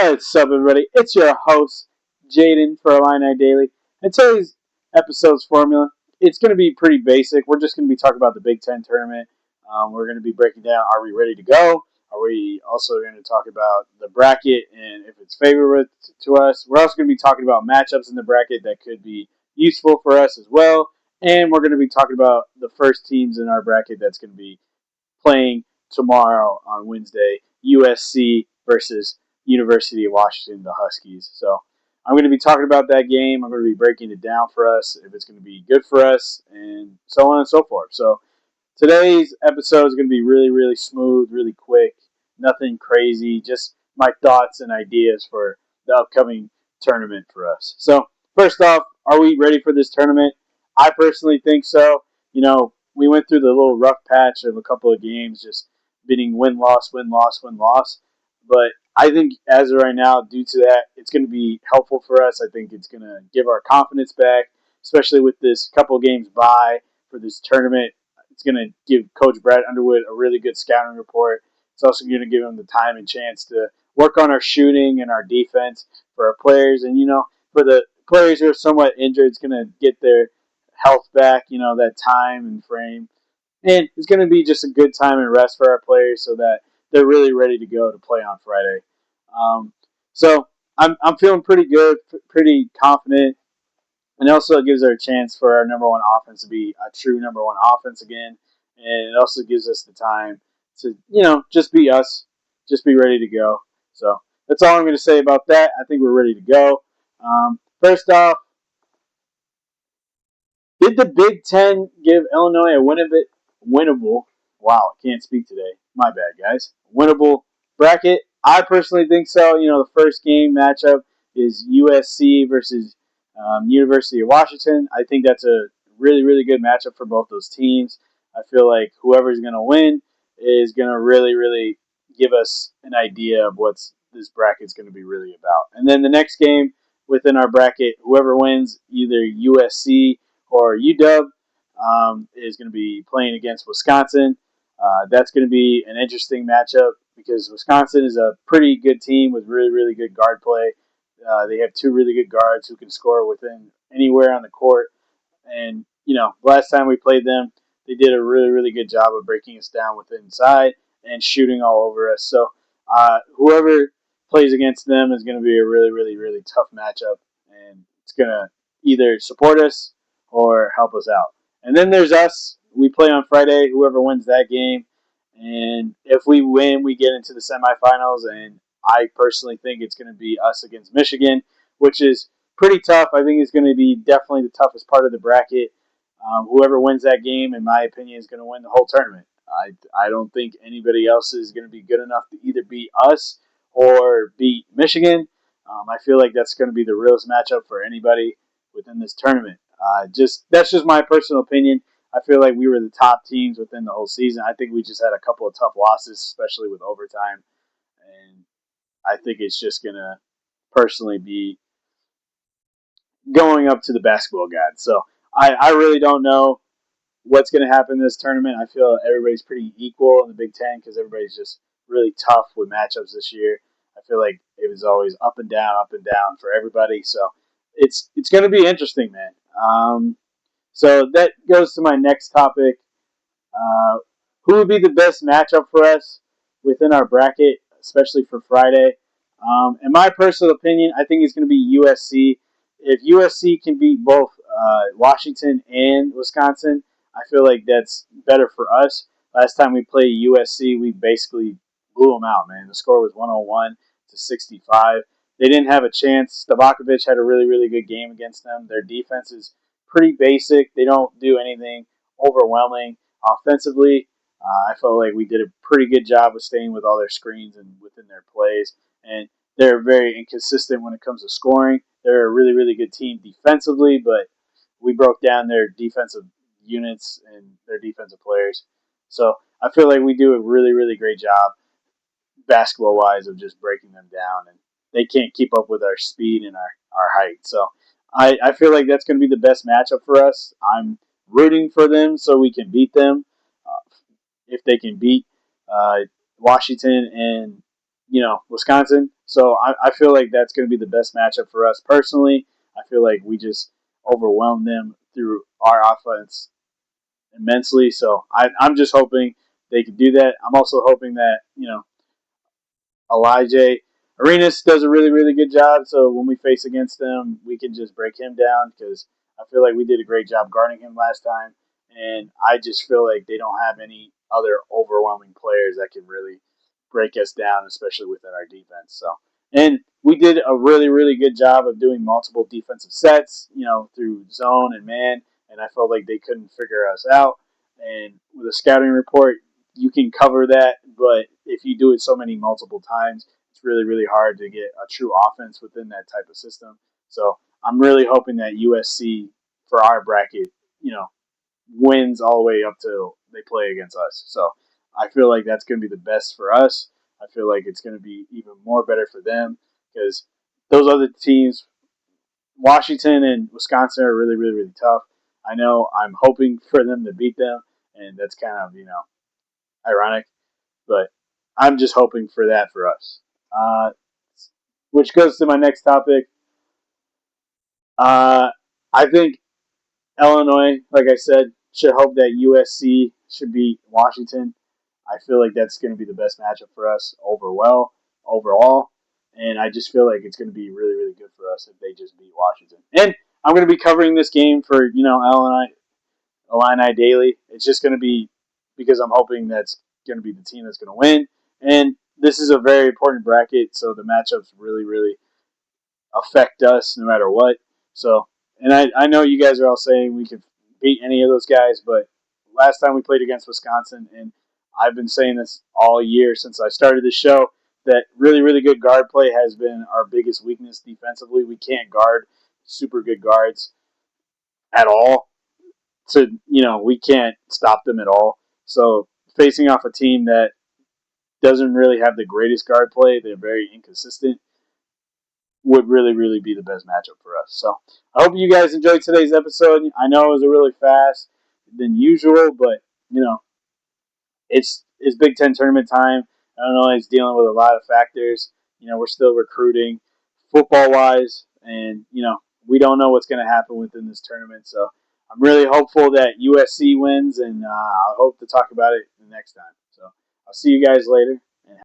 What's up, everybody? It's your host, Jaden, for Illini Daily. And today's episode's formula, it's going to be pretty basic. We're just going to be talking about the Big Ten tournament. We're going to be breaking down, are we ready to go? Are we also going to talk about the bracket and if it's favorable to us? We're also going to be talking about matchups in the bracket that could be useful for us as well. And we're going to be talking about the first teams in our bracket that's going to be playing tomorrow on Wednesday, USC versus University of Washington, the Huskies. So I'm going to be talking about that game. I'm going to be breaking it down for us, if it's going to be good for us, and so on and so forth. So today's episode is going to be really, really smooth, really quick, nothing crazy, just my thoughts and ideas for the upcoming tournament for us. So first off, are we ready for this tournament? I personally think so. We went through the little rough patch of a couple of games, just beating win, loss, win, loss, win, loss. But I think as of right now, due to that, it's going to be helpful for us. I think it's going to give our confidence back, especially with this couple of games bye for this tournament. It's going to give Coach Brad Underwood a really good scouting report. It's also going to give him the time and chance to work on our shooting and our defense for our players. And, for the players who are somewhat injured, it's going to get their health back, that time and frame. And it's going to be just a good time and rest for our players so that they're really ready to go to play on Friday. So I'm feeling pretty good, pretty confident. And also it gives our a chance for our number one offense to be a true number one offense again. And it also gives us the time to, just be us, just be ready to go. So that's all I'm going to say about that. I think we're ready to go. First off, did the Big Ten give Illinois a winnable? Wow, can't speak today. My bad, guys. Winnable bracket? I personally think so. The first game matchup is USC versus University of Washington. I think that's a really, really good matchup for both those teams. I feel like whoever's going to win is going to really, really give us an idea of what this bracket's going to be really about. And then the next game within our bracket, whoever wins, either USC or UW, is going to be playing against Wisconsin. That's going to be an interesting matchup because Wisconsin is a pretty good team with really, really good guard play. They have two really good guards who can score within anywhere on the court. And, last time we played them, they did a really, really good job of breaking us down with inside and shooting all over us. So whoever plays against them is going to be a really, really, really tough matchup. And it's going to either support us or help us out. And then there's us. We play on Friday, whoever wins that game. And if we win, we get into the semifinals. And I personally think it's going to be us against Michigan, which is pretty tough. I think it's going to be definitely the toughest part of the bracket. Whoever wins that game, in my opinion, is going to win the whole tournament. I don't think anybody else is going to be good enough to either beat us or beat Michigan. I feel like that's going to be the realest matchup for anybody within this tournament. That's just my personal opinion. I feel like we were the top teams within the whole season. I think we just had a couple of tough losses, especially with overtime. And I think it's just going to personally be going up to the basketball gods. So I really don't know what's going to happen in this tournament. I feel everybody's pretty equal in the Big Ten because everybody's just really tough with matchups this year. I feel like it was always up and down for everybody. So it's going to be interesting, man. So that goes to my next topic. Who would be the best matchup for us within our bracket, especially for Friday? In my personal opinion, I think it's going to be USC. If USC can beat both Washington and Wisconsin, I feel like that's better for us. Last time we played USC, we basically blew them out, man. The score was 101-65. They didn't have a chance. Stavakovic had a really, really good game against them. Their defense is pretty basic. They don't do anything overwhelming offensively. I felt like we did a pretty good job of staying with all their screens and within their plays. And they're very inconsistent when it comes to scoring. They're a really, really good team defensively, but we broke down their defensive units and their defensive players. So I feel like we do a really, really great job basketball-wise of just breaking them down. And they can't keep up with our speed and our height. So I feel like that's going to be the best matchup for us. I'm rooting for them so we can beat them. If they can beat Washington and Wisconsin. So I feel like that's going to be the best matchup for us personally. I feel like we just overwhelmed them through our offense immensely. So I'm just hoping they could do that. I'm also hoping that Elijah Arenas does a really, really good job. So when we face against them, we can just break him down because I feel like we did a great job guarding him last time. And I just feel like they don't have any other overwhelming players that can really break us down, especially within our defense. So, and we did a really, really good job of doing multiple defensive sets, through zone and man. And I felt like they couldn't figure us out. And with a scouting report, you can cover that, but if you do it so many multiple times, it's really, really hard to get a true offense within that type of system. So I'm really hoping that USC for our bracket, wins all the way up till they play against us. So I feel like that's going to be the best for us. I feel like it's going to be even more better for them because those other teams, Washington and Wisconsin, are really, really, really tough. I know I'm hoping for them to beat them, and that's kind of, ironic, but I'm just hoping for that for us. Uh, which goes to my next topic. Uh, I think Illinois, like I said, should hope that USC should beat Washington. I feel like that's going to be the best matchup for us overall. And I just feel like it's going to be really, really good for us if they just beat Washington. And I'm going to be covering this game for, Illini Daily. It's just going to be because I'm hoping that's going to be the team that's going to win. And this is a very important bracket, so the matchups really, really affect us no matter what. So, and I know you guys are all saying we could beat any of those guys, but last time we played against Wisconsin, and I've been saying this all year since I started the show, that really, really good guard play has been our biggest weakness defensively. We can't guard super good guards at all. We can't stop them at all. So facing off a team that doesn't really have the greatest guard play, they're very inconsistent, would really, really be the best matchup for us. So I hope you guys enjoyed today's episode. I know it was a really fast than usual, but you know, it's Big Ten tournament time. Illinois is dealing with a lot of factors. We're still recruiting football wise, and we don't know what's going to happen within this tournament. So I'm really hopeful that USC wins, and I hope to talk about it the next time. So I'll see you guys later.